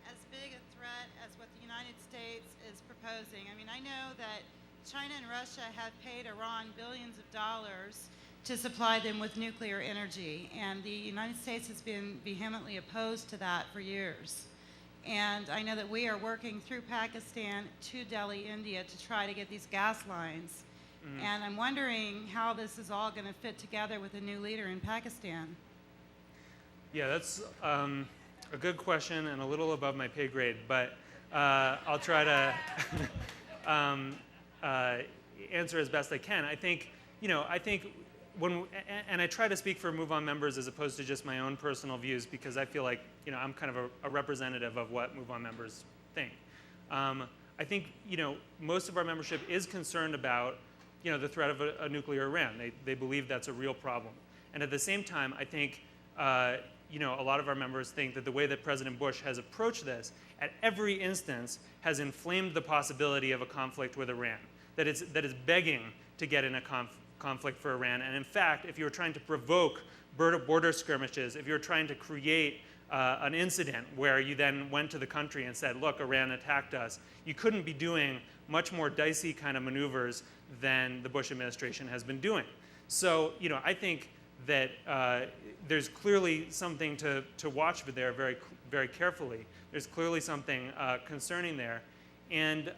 as big a threat as what the United States is proposing. I mean, I know that China and Russia have paid Iran billions of dollars to supply them with nuclear energy, and the United States has been vehemently opposed to that for years. And I know that we are working through Pakistan to Delhi, India, to try to get these gas lines. Mm-hmm. And I'm wondering how this is all going to fit together with a new leader in Pakistan. Yeah, that's a good question and a little above my pay grade, but I'll try to answer as best I can. I think and I try to speak for Move On members as opposed to just my own personal views, because I feel like I'm kind of a representative of what Move On members think. I think most of our membership is concerned about the threat of a nuclear Iran. They believe that's a real problem, and at the same time, I think a lot of our members think that the way that President Bush has approached this at every instance has inflamed the possibility of a conflict with Iran. That is begging to get in a conflict for Iran. And in fact, if you were trying to provoke border skirmishes, if you were trying to create an incident where you then went to the country and said, look, Iran attacked us, you couldn't be doing much more dicey kind of maneuvers than the Bush administration has been doing. So, I think that there's clearly something to watch for there very, very carefully. There's clearly something concerning there. And,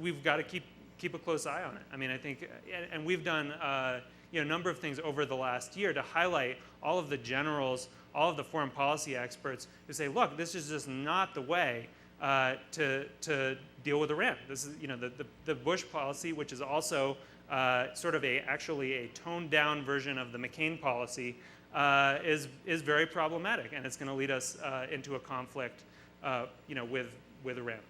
we've got to keep a close eye on it. I mean, I think, and we've done a number of things over the last year to highlight all of the generals, all of the foreign policy experts who say, look, this is just not the way to deal with Iran. This is, the Bush policy, which is also sort of actually a toned down version of the McCain policy, is very problematic, and it's going to lead us into a conflict, with Iran.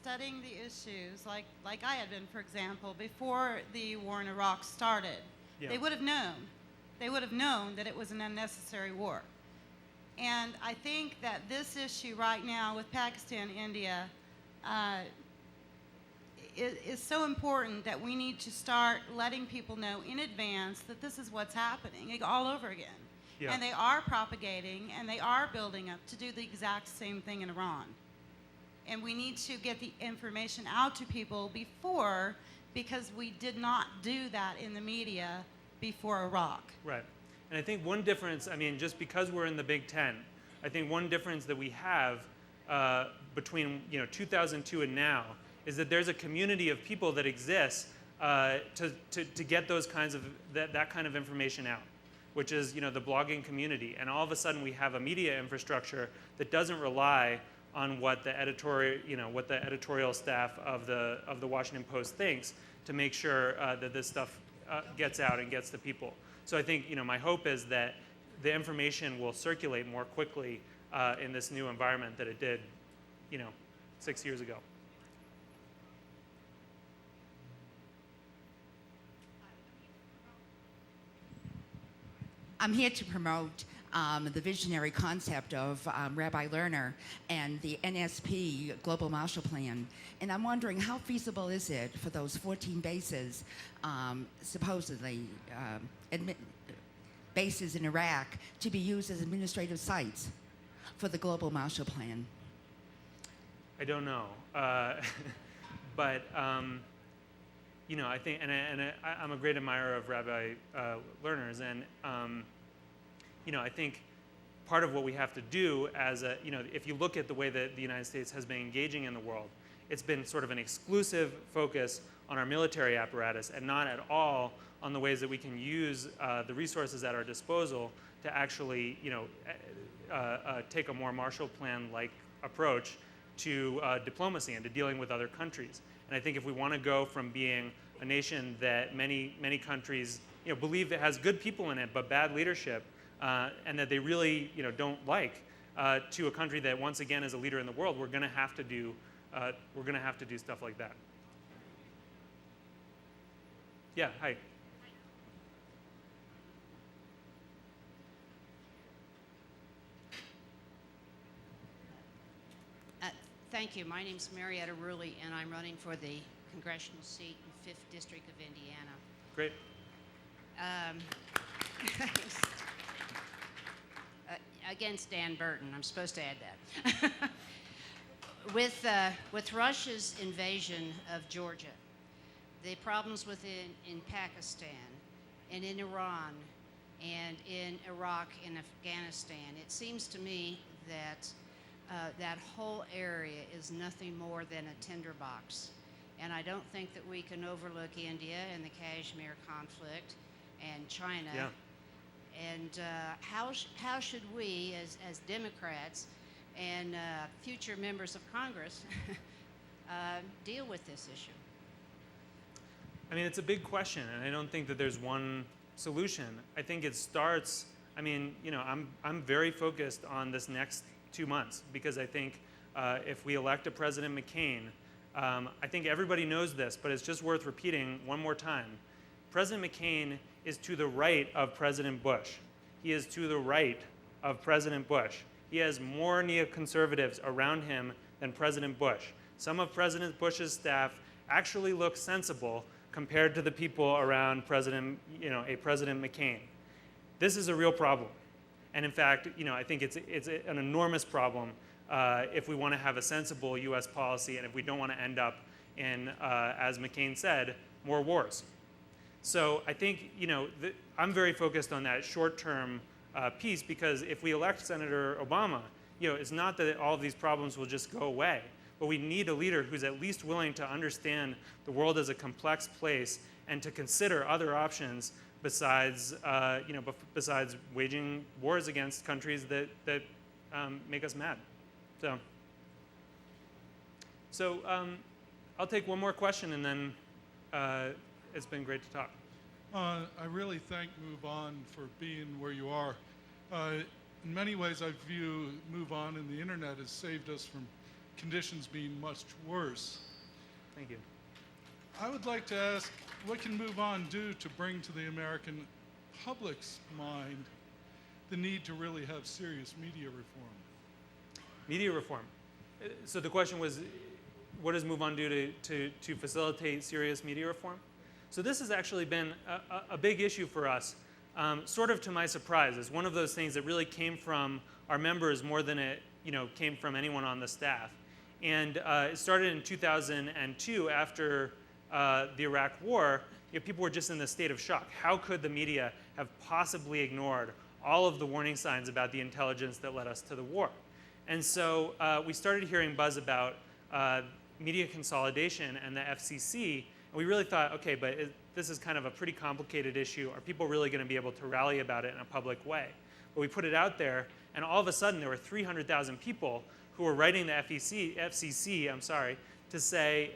Studying the issues like I had been, for example, before the war in Iraq started, yeah. They would have known that it was an unnecessary war. And I think that this issue right now with Pakistan, India, is so important that we need to start letting people know in advance that this is what's happening all over again. Yeah. And they are propagating and they are building up to do the exact same thing in Iran. And we need to get the information out to people before, because we did not do that in the media before Iraq. Right. And I think one difference, I mean, just because we're in the Big Ten, I think one difference that we have between 2002 and now is that there's a community of people that exists to get those kinds of that kind of information out, which is the blogging community. And all of a sudden we have a media infrastructure that doesn't rely on what the editorial staff of the Washington Post thinks to make sure that this stuff gets out and gets to people. So I think my hope is that the information will circulate more quickly in this new environment that it did 6 years ago. I'm here to promote the visionary concept of Rabbi Lerner and the NSP Global Marshall Plan. And I'm wondering, how feasible is it for those 14 bases, supposedly bases in Iraq, to be used as administrative sites for the Global Marshall Plan? I don't know. But I think, and I'm a great admirer of Rabbi Lerner's, and I think part of what we have to do as if you look at the way that the United States has been engaging in the world, it's been sort of an exclusive focus on our military apparatus and not at all on the ways that we can use the resources at our disposal to actually, take a more Marshall Plan-like approach to diplomacy and to dealing with other countries. And I think if we want to go from being a nation that many countries believe that has good people in it but bad leadership, and that they really don't like, to a country that once again is a leader in the world, we're going to have to do stuff like that. Yeah, hi. Thank you. My name's Marietta Rulli, and I'm running for the congressional seat in 5th District of Indiana. Great. Against Dan Burton. I'm supposed to add that. With Russia's invasion of Georgia, the problems in Pakistan and in Iran and in Iraq and Afghanistan, it seems to me that that whole area is nothing more than a tinderbox. And I don't think that we can overlook India and the Kashmir conflict and China. Yeah. And how should we, as Democrats and future members of Congress, deal with this issue? I mean, it's a big question, and I don't think that there's one solution. I think it starts, I mean, you know, I'm very focused on this next 2 months because I think if we elect a President McCain, I think everybody knows this, but it's just worth repeating one more time. President McCain is to the right of President Bush. He is to the right of President Bush. He has more neoconservatives around him than President Bush. Some of President Bush's staff actually look sensible compared to the people around President McCain. This is a real problem. And in fact, you know, I think it's an enormous problem if we want to have a sensible U.S. policy and if we don't want to end up in, as McCain said, more wars. So I think, you know, I'm very focused on that short-term piece because if we elect Senator Obama, you know, it's not that all of these problems will just go away, but we need a leader who's at least willing to understand the world as a complex place and to consider other options besides, besides waging wars against countries that make us mad. So I'll take one more question and then it's been great to talk. I really thank Move On for being where you are. In many ways, I view Move On and the internet has saved us from conditions being much worse. Thank you. I would like to ask, what can Move On do to bring to the American public's mind the need to really have serious media reform? Media reform. So the question was, what does Move On do to facilitate serious media reform? So this has actually been a big issue for us, sort of to my surprise. It's one of those things that really came from our members more than it came from anyone on the staff. And it started in 2002 after the Iraq War. People were just in a state of shock. How could the media have possibly ignored all of the warning signs about the intelligence that led us to the war? And so we started hearing buzz about media consolidation and the FCC. And we really thought, okay, but this is kind of a pretty complicated issue. Are people really going to be able to rally about it in a public way? But we put it out there, and all of a sudden there were 300,000 people who were writing the FCC, to say,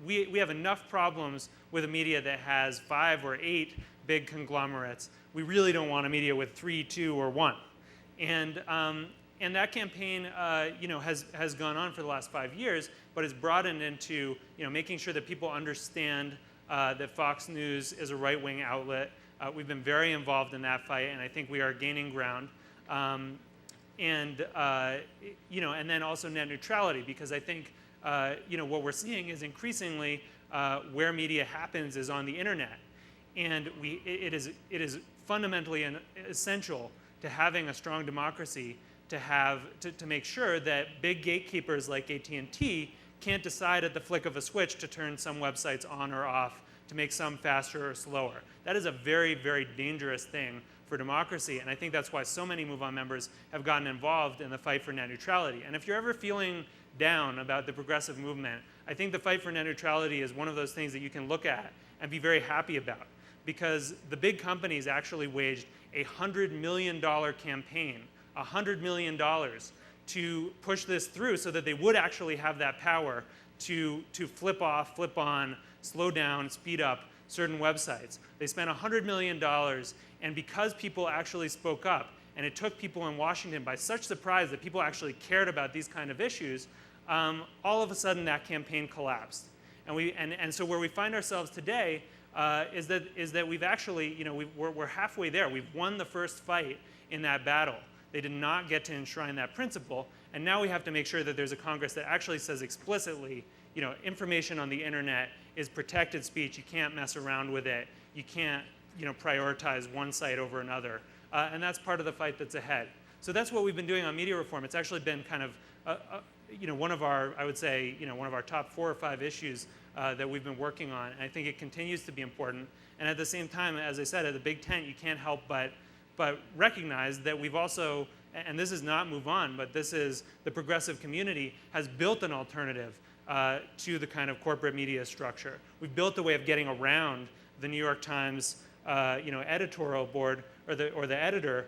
we have enough problems with a media that has 5 or 8 big conglomerates. We really don't want a media with 3, 2, or 1. And that campaign, has gone on for the last 5 years, but it's broadened into, making sure that people understand that Fox News is a right-wing outlet. We've been very involved in that fight, and I think we are gaining ground. And then also net neutrality, because I think, what we're seeing is increasingly where media happens is on the internet, and it is fundamentally essential to having a strong democracy to make sure that big gatekeepers like AT&T can't decide at the flick of a switch to turn some websites on or off, to make some faster or slower. That is a very, very dangerous thing for democracy, and I think that's why so many Move On members have gotten involved in the fight for net neutrality. And if you're ever feeling down about the progressive movement, I think the fight for net neutrality is one of those things that you can look at and be very happy about, because the big companies actually waged a $100 million campaign, $100 million, to push this through so that they would actually have that power to flip off, flip on, slow down, speed up certain websites. They spent $100 million, and because people actually spoke up, and it took people in Washington by such surprise that people actually cared about these kind of issues, all of a sudden that campaign collapsed. And so where we find ourselves today is that we've actually, we're halfway there. We've won the first fight in that battle. They did not get to enshrine that principle, And now we have to make sure that there's a Congress that actually says explicitly, you know, information on the internet is protected speech. You can't mess around with it. You can't, you know, prioritize one site over another. And that's part of the fight that's ahead. So that's what we've been doing on media reform. It's actually been kind of, you know, one of our, I would say, you know, one of our top 4 or 5 issues that we've been working on. And I think it continues to be important. And at the same time, as I said, at the big tent, you can't help but recognize that we've also, and this is not move on, but this is the progressive community has built an alternative to the kind of corporate media structure. We've built a way of getting around the New York Times, you know, editorial board or the editor,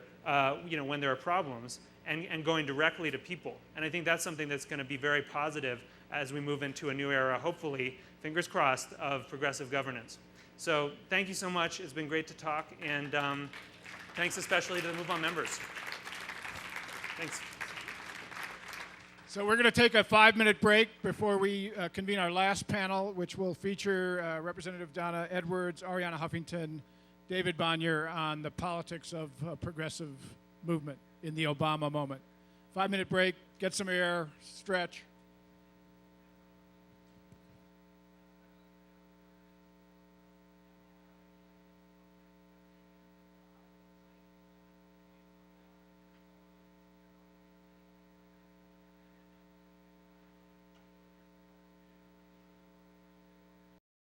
you know, when there are problems, and going directly to people. And I think that's something that's going to be very positive as we move into a new era, hopefully, fingers crossed, of progressive governance. So thank you so much. It's been great to talk, and thanks especially to the Move On members. Thanks. So we're going to take a 5-minute break before we convene our last panel, which will feature Representative Donna Edwards, Ariana Huffington, David Bonnier on the politics of progressive movement in the Obama moment. 5-minute break, get some air, stretch.